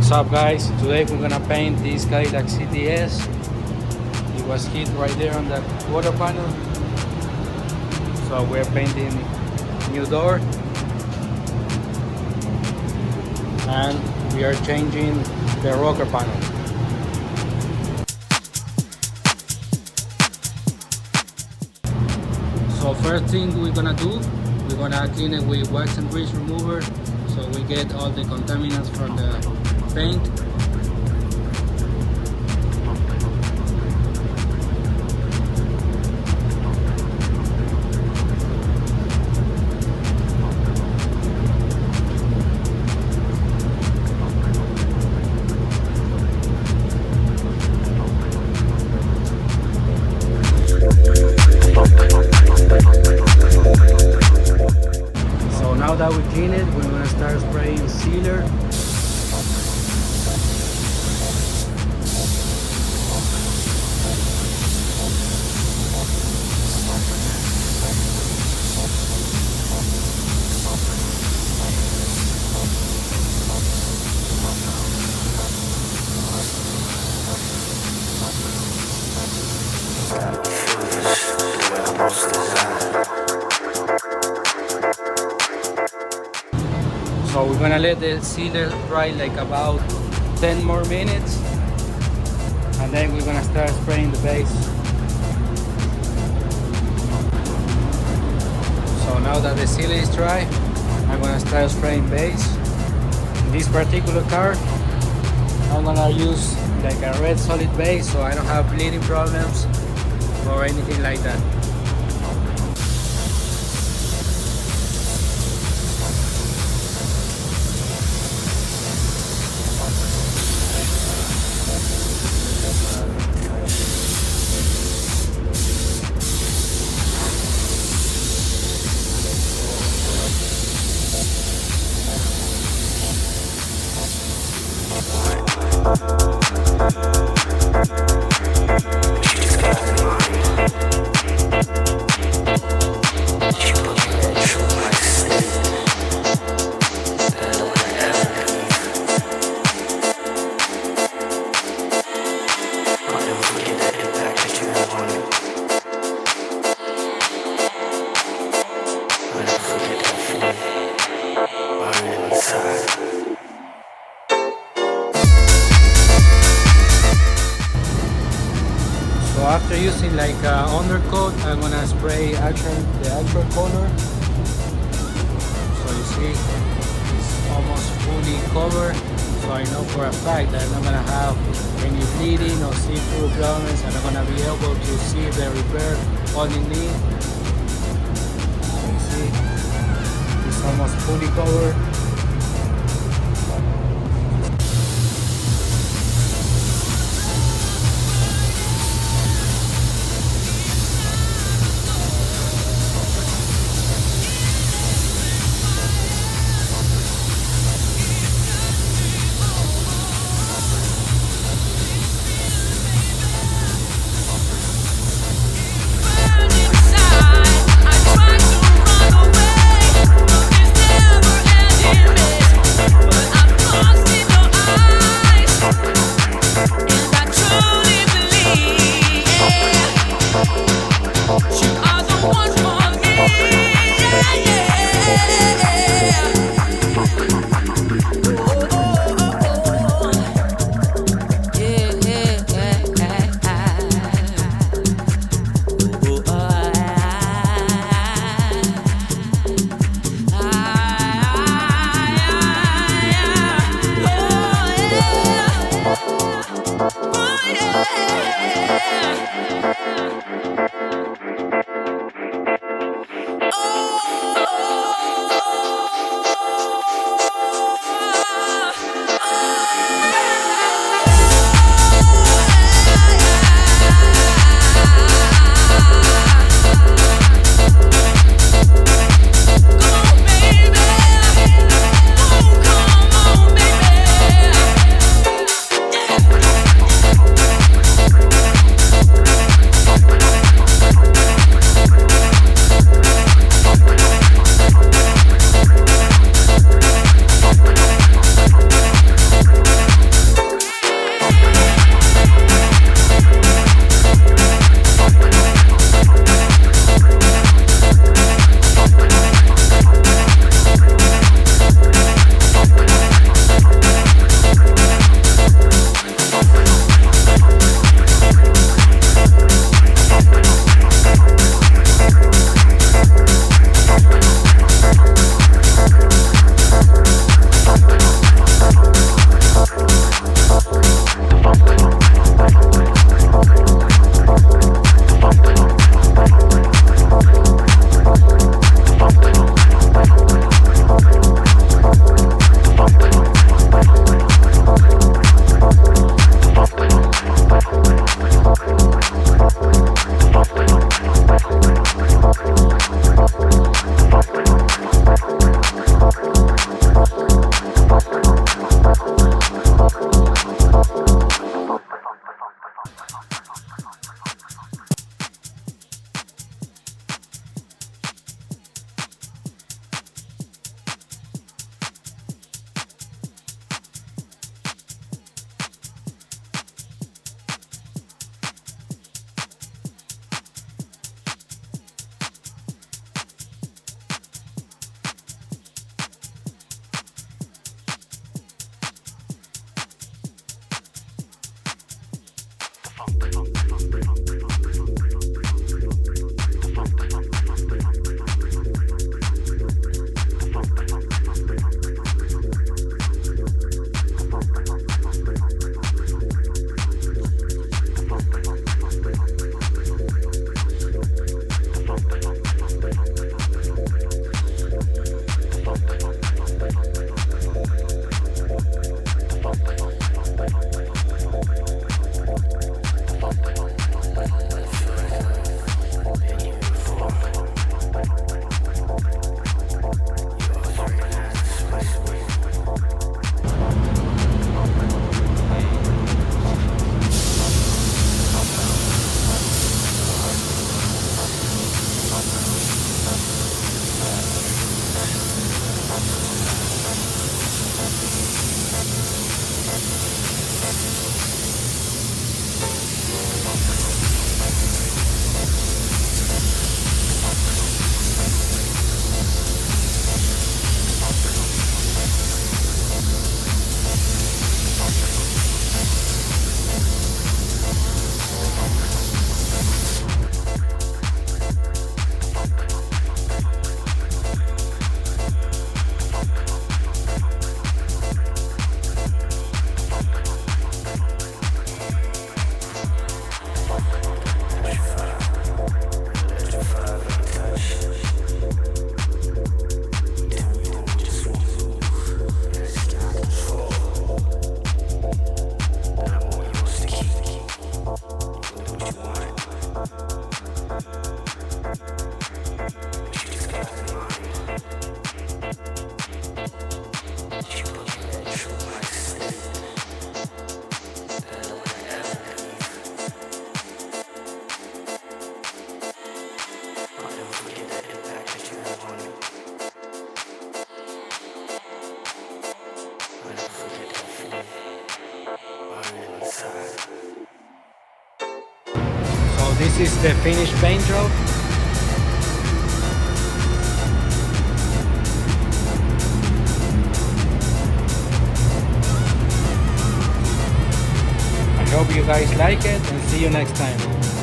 What's up, guys? Today we're gonna paint this Cadillac CTS. It was hit right there on the water panel, so we're painting new door and we are changing the rocker panel. So first thing we're gonna do, we're gonna clean it with wax and grease remover so we get all the contaminants from the paint. So now that we clean it, we're gonna start spraying sealer. So we're gonna let the sealer dry like about 10 more minutes, and then we're gonna start spraying the base. So now that the sealer is dry, I'm gonna start spraying base. In this particular car, I'm gonna use like a red solid base so I don't have bleeding problems or anything like that. So after using like undercoat, I'm gonna spray the actual color. So you see, it's almost fully covered. So I know for a fact that I'm not gonna have any bleeding or see-through problems, and I'm gonna be able to see the repair underneath. So you see, it's almost fully covered. This is the finished paint job. I hope you guys like it and see you next time.